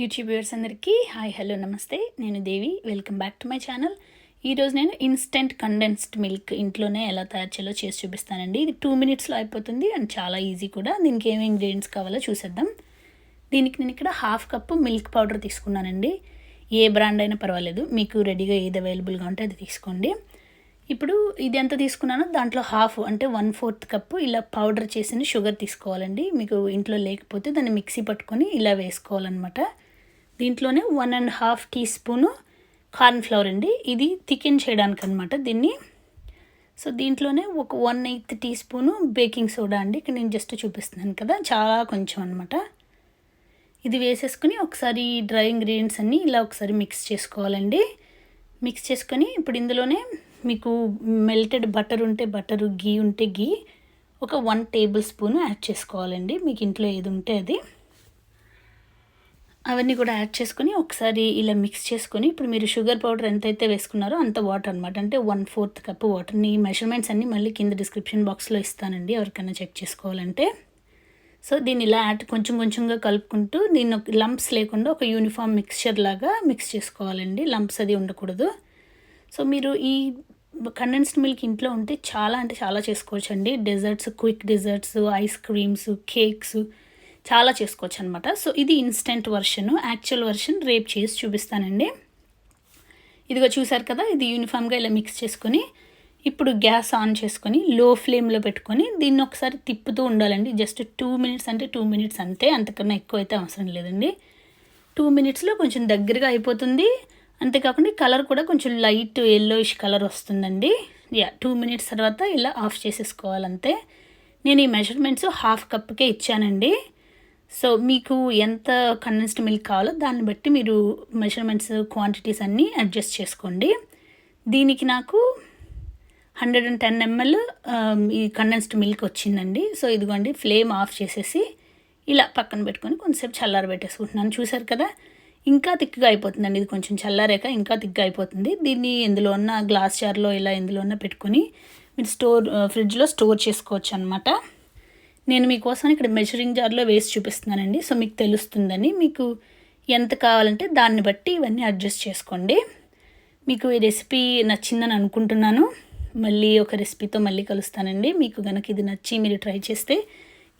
YouTube viewers అందరికీ hi hello నమస్తే. నేను Devi. Welcome back to my channel. ఈరోజు నేను ఇన్స్టెంట్ కండెన్స్డ్ మిల్క్ ఇంట్లోనే ఎలా తయారు చేయాలో చేసి చూపిస్తానండి. ఇది 2 minutesలో అయిపోతుంది అండ్ చాలా ఈజీ కూడా. దీనికి ఏమేమి ఇంగ్రీడియంట్స్ కావాలో చూసేద్దాం. దీనికి నేను ఇక్కడ 1/2 cup మిల్క్ పౌడర్ తీసుకున్నానండి. ఏ బ్రాండ్ అయినా పర్వాలేదు, మీకు రెడీగా ఏది అవైలబుల్గా ఉంటే అది తీసుకోండి. ఇప్పుడు ఇది ఎంత తీసుకున్నానో దాంట్లో హాఫ్ అంటే 1/4 cup ఇలా పౌడర్ చేసిన షుగర్ తీసుకోవాలండి. మీకు ఇంట్లో లేకపోతే దాన్ని మిక్సీ పట్టుకొని ఇలా వేసుకోవాలన్నమాట. దీంట్లోనే 1.5 teaspoon కార్న్ ఫ్లవర్ అండి. ఇది థికెన్ చేయడానికి అనమాట దీన్ని. సో దీంట్లోనే ఒక 1/8 teaspoon బేకింగ్ సోడా అండి. ఇక్కడ నేను జస్ట్ చూపిస్తున్నాను కదా, చాలా కొంచెం అనమాట. ఇది వేసేసుకుని ఒకసారి డ్రై ఇంగ్రీడియంట్స్ అన్నీ ఇలా ఒకసారి మిక్స్ చేసుకోవాలండి. మిక్స్ చేసుకొని ఇప్పుడు ఇందులోనే మీకు మెల్టెడ్ బటర్ ఉంటే బటరు, గీ ఉంటే గీ ఒక 1 tablespoon యాడ్ చేసుకోవాలండి. మీకు ఇంట్లో ఏది ఉంటే అది. అవన్నీ కూడా యాడ్ చేసుకొని ఒకసారి ఇలా మిక్స్ చేసుకొని ఇప్పుడు మీరు షుగర్ పౌడర్ ఎంతైతే వేసుకున్నారో అంత వాటర్ అనమాట, అంటే 1/4 cup వాటర్ని. మెజర్మెంట్స్ అన్నీ మళ్ళీ కింద డిస్క్రిప్షన్ బాక్స్లో ఇస్తానండి ఎవరికైనా చెక్ చేసుకోవాలంటే. సో దీన్ని ఇలా యాడ్ కొంచెం కొంచెంగా కలుపుకుంటూ దీన్ని లంప్స్ లేకుండా ఒక యూనిఫామ్ మిక్స్చర్ లాగా మిక్స్ చేసుకోవాలండి. లంప్స్ అది ఉండకూడదు. సో మీరు ఈ కండెన్స్డ్ మిల్క్ ఇంట్లో ఉంటే చాలా అంటే చాలా చేసుకోవచ్చండి. Desserts, quick desserts, ice creams, cakes చాలా చేసుకోవచ్చు అనమాట. సో ఇది ఇన్స్టెంట్ వర్షన్. యాక్చువల్ వర్షన్ రేపు చేసి చూపిస్తానండి. ఇదిగో చూసారు కదా, ఇది యూనిఫామ్గా ఇలా మిక్స్ చేసుకొని ఇప్పుడు గ్యాస్ ఆన్ చేసుకొని లో ఫ్లేమ్లో పెట్టుకొని దీన్ని ఒకసారి తిప్పుతూ ఉండాలండి. జస్ట్ 2 minutes అంటే 2 minutes అంతే, అంతకన్నా ఎక్కువ అయితే అవసరం లేదండి. 2 minutesలో కొంచెం దగ్గరగా అయిపోతుంది. అంతేకాకుండా కలర్ కూడా కొంచెం లైట్ ఎల్లోయిష్ కలర్ వస్తుందండి. 2 minutes తర్వాత ఇలా ఆఫ్ చేసేసుకోవాలంతే. నేను ఈ మెజర్మెంట్స్ 1/2 cupకే ఇచ్చానండి. సో మీకు ఎంత కండెన్స్డ్ మిల్క్ కావాలో దాన్ని బట్టి మీరు మెజర్మెంట్స్, క్వాంటిటీస్ అన్నీ అడ్జస్ట్ చేసుకోండి. దీనికి నాకు 110 ml ఈ కండెన్స్డ్ మిల్క్ వచ్చిందండి. సో ఇదిగోండి, ఫ్లేమ్ ఆఫ్ చేసేసి ఇలా పక్కన పెట్టుకొని కొంచెంసేపు చల్లారబెట్టేసుకుంటున్నాను. చూసారు కదా, ఇంకా తిక్కుగా అయిపోతుందండి. ఇది కొంచెం చల్లారాక ఇంకా తిక్కుగా అయిపోతుంది. దీన్ని ఎందులో ఉన్న గ్లాస్ జార్లో ఇలా ఎందులో ఉన్న పెట్టుకొని మీరు ఫ్రిడ్జ్లో స్టోర్ చేసుకోవచ్చు అనమాట. నేను మీకోసం ఇక్కడ మెజరింగ్ జార్లో వేసి చూపిస్తున్నానండి. సో మీకు తెలుస్తుందని, మీకు ఎంత కావాలంటే దాన్ని బట్టి ఇవన్నీ అడ్జస్ట్ చేసుకోండి. మీకు ఈ రెసిపీ నచ్చిందని అనుకుంటున్నాను. మళ్ళీ ఒక రెసిపీతో మళ్ళీ కలుస్తానండి. మీకు కనుక ఇది నచ్చి మీరు ట్రై చేస్తే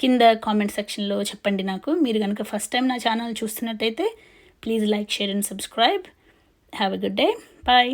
కింద కామెంట్ సెక్షన్లో చెప్పండి నాకు. మీరు కనుక ఫస్ట్ టైం నా ఛానల్ చూస్తున్నట్టయితే please like, share and subscribe. Have a good day. Bye.